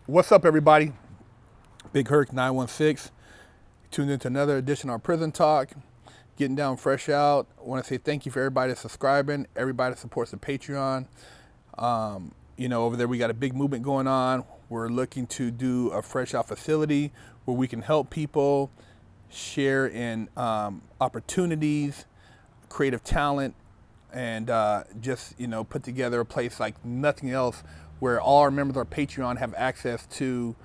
What's up, everybody? Big Herc 916. Tuned into another edition of our Prison Talk. Getting down fresh out. I want to say thank you for everybody that's subscribing, everybody that supports the Patreon. Over there we got a big movement going on. We're looking to do a fresh out facility where we can help people share in opportunities, creative talent, and put together a place like nothing else where all our members of our Patreon have access to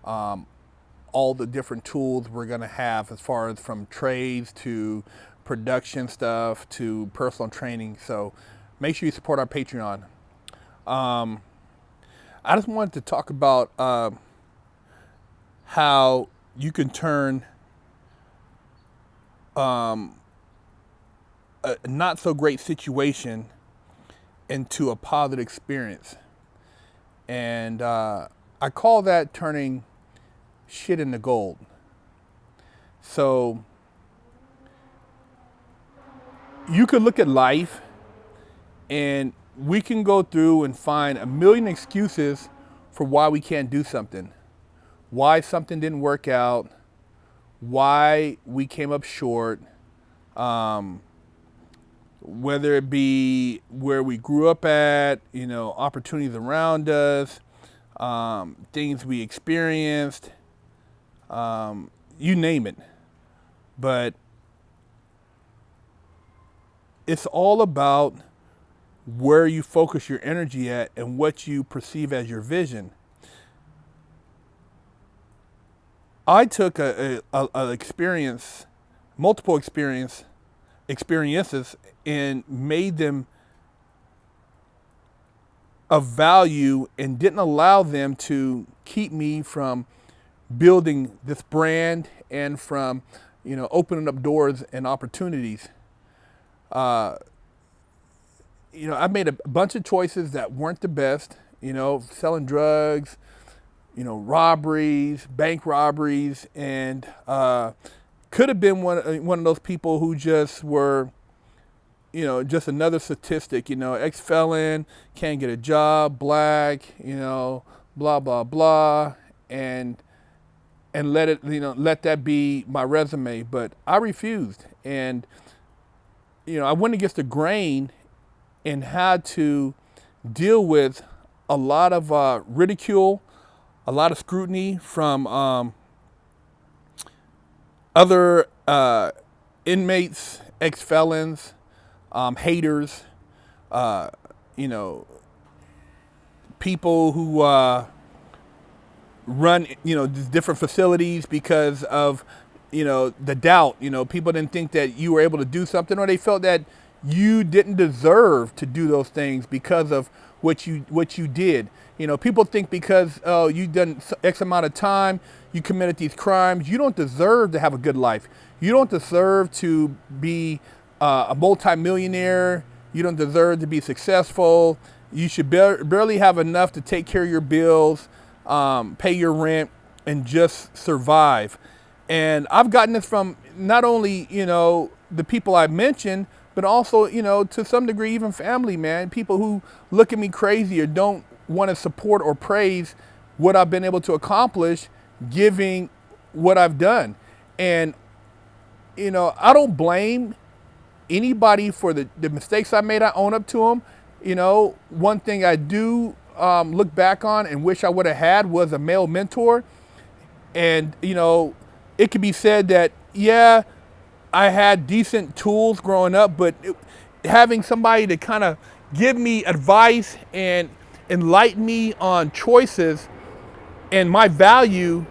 all the different tools we're going to have, as far as from trades to production stuff to personal training. So make sure you support our Patreon. I just wanted to talk about how you can turn a not so great situation into a positive experience. And I call that turning shit into gold. So you could look at life and we can go through and find a million excuses for why we can't do something, why something didn't work out, why we came up short, whether it be where we grew up at, opportunities around us, things we experienced, you name it. But it's all about where you focus your energy at and what you perceive as your vision. I took a experience, multiple experiences, and made them of value and didn't allow them to keep me from building this brand and from, opening up doors and opportunities. I made a bunch of choices that weren't the best, selling drugs, robberies, bank robberies, and could have been one of those people who just were, just another statistic, ex-felon, can't get a job, black, blah, blah, blah, and let that be my resume. But I refused. And, I went against the grain and had to deal with a lot of ridicule, a lot of scrutiny from other inmates, ex-felons, haters, people who run, these different facilities because of, the doubt. People didn't think that you were able to do something, or they felt that you didn't deserve to do those things because of what you did. People think because you done X amount of time, you committed these crimes, you don't deserve to have a good life. You don't deserve to be a multimillionaire. You don't deserve to be successful. You should barely have enough to take care of your bills, pay your rent, and just survive. And I've gotten this from not only, the people I mentioned, but also, to some degree, even family, man. People who look at me crazy or don't want to support or praise what I've been able to accomplish, giving what I've done. And, I don't blame anybody for the mistakes I made. I own up to them. One thing I do look back on and wish I would have had was a male mentor. And, it could be said that, yeah, I had decent tools growing up, but having somebody to kind of give me advice and enlighten me on choices and my value,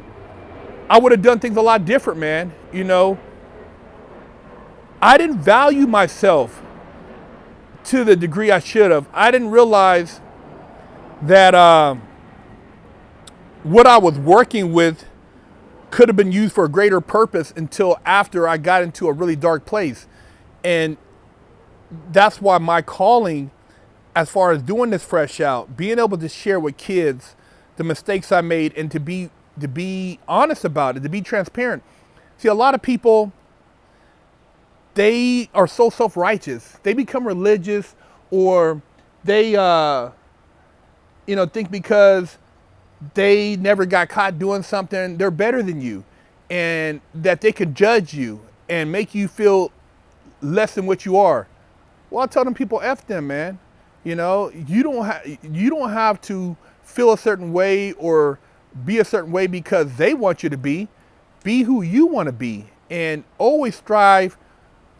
I would have done things a lot different, man. I didn't value myself to the degree I should have. I didn't realize that what I was working with could have been used for a greater purpose until after I got into a really dark place. And that's why my calling, as far as doing this fresh out, being able to share with kids the mistakes I made and to be honest about it, to be transparent. See, a lot of people, they are so self-righteous. They become religious, or they think because they never got caught doing something, they're better than you, and that they could judge you and make you feel less than what you are. Well, I tell them people, F them, man. You don't have to feel a certain way or be a certain way because they want you to be. Be who you want to be, and always strive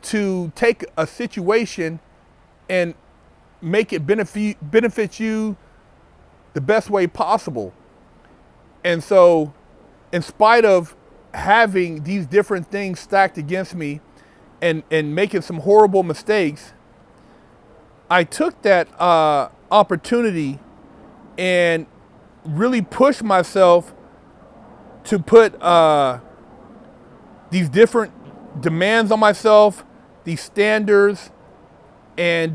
to take a situation and make it benefit you the best way possible. And so, in spite of having these different things stacked against me and making some horrible mistakes, I took that opportunity and really pushed myself to put these different demands on myself, these standards, and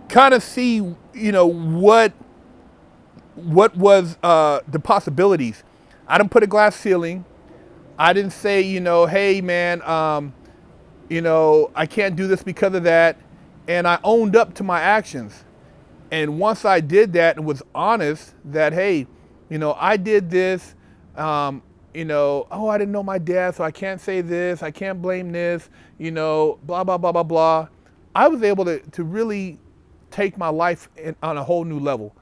kind of see what was the possibilities. I didn't put a glass ceiling. I didn't say, hey man, I can't do this because of that. And I owned up to my actions. And once I did that and was honest that, hey, I did this, oh, I didn't know my dad, so I can't say this, I can't blame this, blah, blah, blah, blah, blah. I was able to really take my life on a whole new level.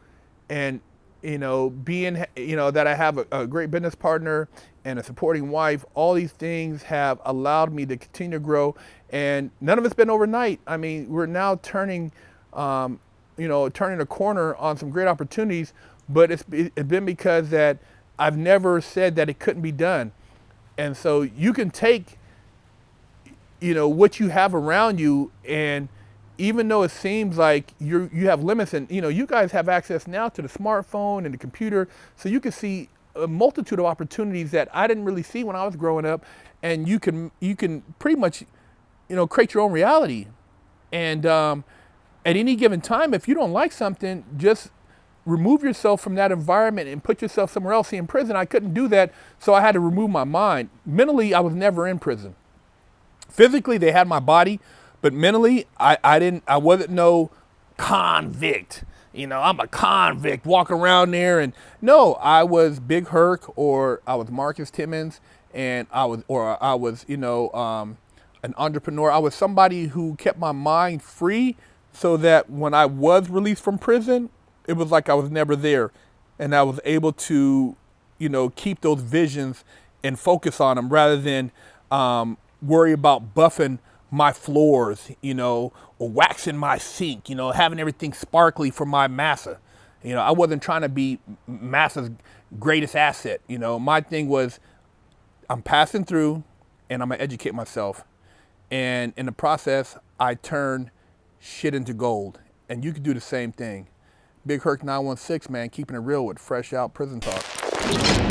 And, being, that I have a great business partner and a supporting wife, all these things have allowed me to continue to grow. And none of it's been overnight. I mean, we're now turning a corner on some great opportunities, but it's been because that I've never said that it couldn't be done. And so you can take, what you have around you, and even though it seems like you have limits, and you guys have access now to the smartphone and the computer, so you can see a multitude of opportunities that I didn't really see when I was growing up, and you can pretty much, create your own reality. And at any given time, if you don't like something, just remove yourself from that environment and put yourself somewhere else. See, in prison, I couldn't do that, so I had to remove my mind. Mentally, I was never in prison. Physically, they had my body, but mentally, I wasn't no convict. I'm a convict walking around there, and no, I was Big Herc, or I was Marcus Timmons, and I was an entrepreneur. I was somebody who kept my mind free, so that when I was released from prison, it was like I was never there, and I was able to, keep those visions and focus on them rather than worry about buffing my floors, or waxing my sink, having everything sparkly for my massa. I wasn't trying to be massa's greatest asset. My thing was, I'm passing through and I'm gonna educate myself. And in the process, I turn shit into gold. And you could do the same thing. Big Herc 916, man, keeping it real with fresh out prison talk.